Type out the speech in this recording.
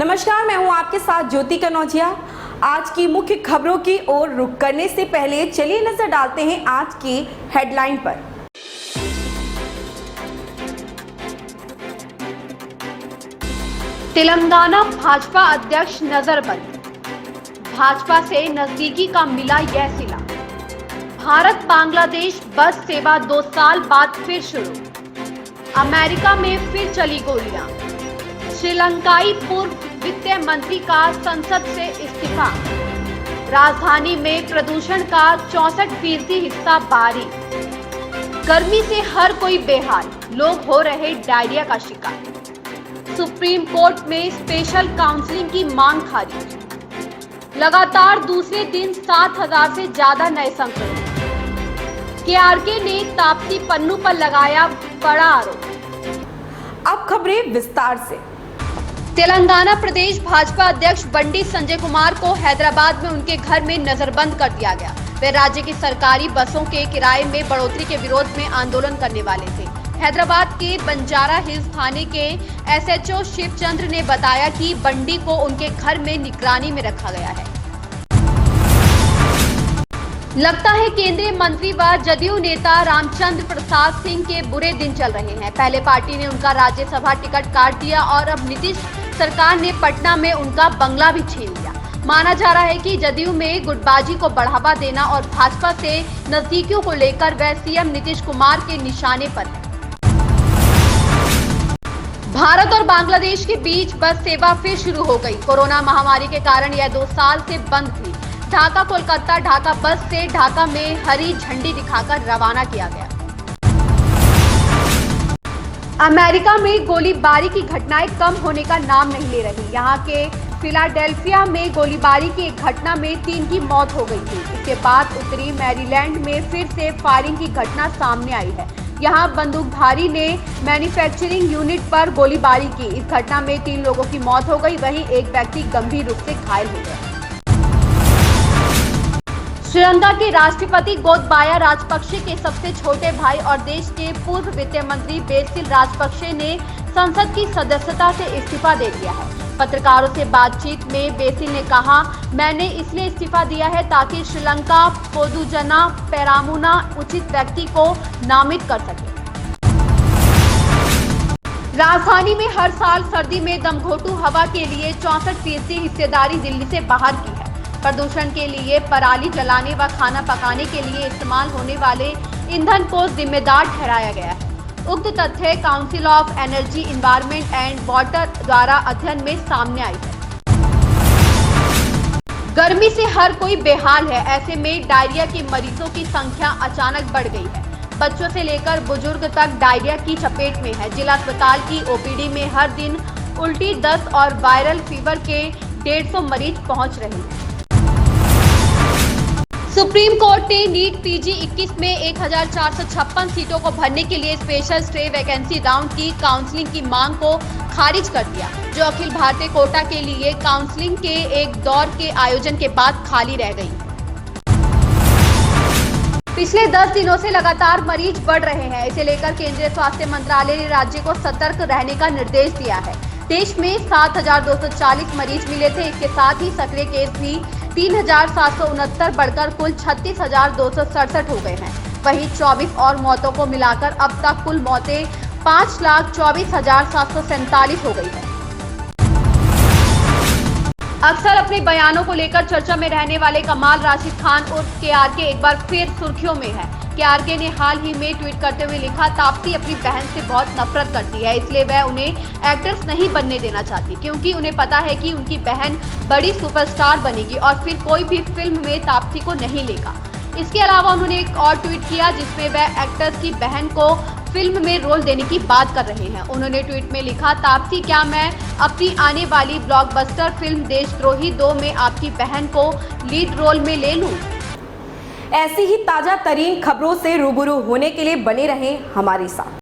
नमस्कार, मैं हूं आपके साथ ज्योति कनौजिया। आज की मुख्य खबरों की ओर रुख करने से पहले चलिए नजर डालते हैं आज की हेडलाइन पर। तेलंगाना भाजपा अध्यक्ष नजरबंद, भाजपा से नजदीकी का मिला यह सिला। भारत बांग्लादेश बस सेवा 2 साल बाद फिर शुरू। अमेरिका में फिर चली गोलियां। श्रीलंकाई पूर्व वित्त मंत्री का संसद से इस्तीफा। राजधानी में प्रदूषण का 64% हिस्सा बाहरी। गर्मी से हर कोई बेहाल, लोग हो रहे डायरिया का शिकार। सुप्रीम कोर्ट में स्पेशल काउंसलिंग की मांग खारिज। लगातार दूसरे दिन 7,000 से ज्यादा नए संक्रमित। केआरके ने ताप्ती पन्नू पर लगाया बड़ा आरोप। अब खबरें विस्तार से। तेलंगाना प्रदेश भाजपा अध्यक्ष बंडी संजय कुमार को हैदराबाद में उनके घर में नजरबंद कर दिया गया। वे राज्य की सरकारी बसों के किराए में बढ़ोतरी के विरोध में आंदोलन करने वाले थे। हैदराबाद के बंजारा हिल्स थाने के एसएचओ शिवचंद्र ने बताया कि बंडी को उनके घर में निगरानी में रखा गया है। लगता है केंद्रीय मंत्री व जदयू नेता रामचंद्र प्रसाद सिंह के बुरे दिन चल रहे हैं। पहले पार्टी ने उनका राज्यसभा टिकट काट दिया और अब नीतीश सरकार ने पटना में उनका बंगला भी छीन लिया। माना जा रहा है कि जदयू में गुटबाजी को बढ़ावा देना और भाजपा से नजदीकियों को लेकर वह सीएम नीतीश कुमार के निशाने पर है। भारत और बांग्लादेश के बीच बस सेवा फिर शुरू हो गई। कोरोना महामारी के कारण यह 2 साल से बंद थी। ढाका कोलकाता ढाका बस से ढाका में हरी झंडी दिखाकर रवाना किया गया। अमेरिका में गोलीबारी की घटनाएं कम होने का नाम नहीं ले रही। यहां के फिलाडेल्फिया में गोलीबारी की एक घटना में 3 की मौत हो गई थी। इसके बाद उत्तरी मैरीलैंड में फिर से फायरिंग की घटना सामने आई है। यहां बंदूकधारी ने मैन्युफैक्चरिंग यूनिट पर गोलीबारी की। इस घटना में 3 लोगों की मौत हो गई, वहीं एक व्यक्ति गंभीर रूप से घायल हो गया। श्रीलंका के राष्ट्रपति गोतबाया राजपक्षे के सबसे छोटे भाई और देश के पूर्व वित्त मंत्री बेसिल राजपक्षे ने संसद की सदस्यता से इस्तीफा दे दिया है। पत्रकारों से बातचीत में बेसिल ने कहा, मैंने इसलिए इस्तीफा दिया है ताकि श्रीलंका पोदुजना पेरामुना उचित व्यक्ति को नामित कर सके। राजधानी में हर साल सर्दी में दमघोटू हवा के लिए 64% हिस्सेदारी दिल्ली से बाहर की है। प्रदूषण के लिए पराली जलाने व खाना पकाने के लिए इस्तेमाल होने वाले ईंधन को जिम्मेदार ठहराया गया है। उक्त तथ्य council of energy, environment and water द्वारा अध्ययन में सामने आई है। गर्मी से हर कोई बेहाल है, ऐसे में डायरिया के मरीजों की संख्या अचानक बढ़ गई है। बच्चों से लेकर बुजुर्ग तक डायरिया की चपेट में है। जिला अस्पताल की ओपीडी में हर दिन उल्टी, दस्त और वायरल फीवर के 150 मरीज पहुंच रहे हैं। सुप्रीम कोर्ट ने नीट पीजी 21 में 1456 सीटों को भरने के लिए स्पेशल स्टे वैकेंसी राउंड की काउंसलिंग की मांग को खारिज कर दिया, जो अखिल भारतीय कोटा के लिए काउंसलिंग के एक दौर के आयोजन के बाद खाली रह गई। पिछले 10 दिनों से लगातार मरीज बढ़ रहे हैं। इसे लेकर केंद्रीय स्वास्थ्य मंत्रालय ने राज्य को सतर्क रहने का निर्देश दिया है। देश में 7,240 मरीज मिले थे। इसके साथ ही सक्रिय केस भी 3,769 बढ़कर कुल 36,267 हो गए हैं। वहीं 24 और मौतों को मिलाकर अब तक कुल मौतें 5,24,747 हो गई है। अक्सर अपने बयानों को लेकर चर्चा में रहने वाले कमाल राशिद खान उर्फ केआरके एक बार फिर सुर्खियों में है। केआरके ने हाल ही में ट्वीट करते हुए लिखा, ताप्ती अपनी बहन से बहुत नफरत करती है, इसलिए वह उन्हें एक्ट्रेस नहीं बनने देना चाहती, क्योंकि उन्हें पता है कि उनकी बहन बड़ी सुपरस्टार बनेगी और फिर कोई भी फिल्म में ताप्ती को नहीं लेगा। इसके अलावा उन्होंने एक और ट्वीट किया जिसमें वह एक्ट्रेस की बहन को फिल्म में रोल देने की बात कर रहे हैं। उन्होंने ट्वीट में लिखा, ताप्ती, क्या मैं अपनी आने वाली ब्लॉकबस्टर फिल्म देशद्रोही 2 में आपकी बहन को लीड रोल में ले लूं? ऐसी ही ताजा तरीन खबरों से रूबरू होने के लिए बने रहें हमारे साथ।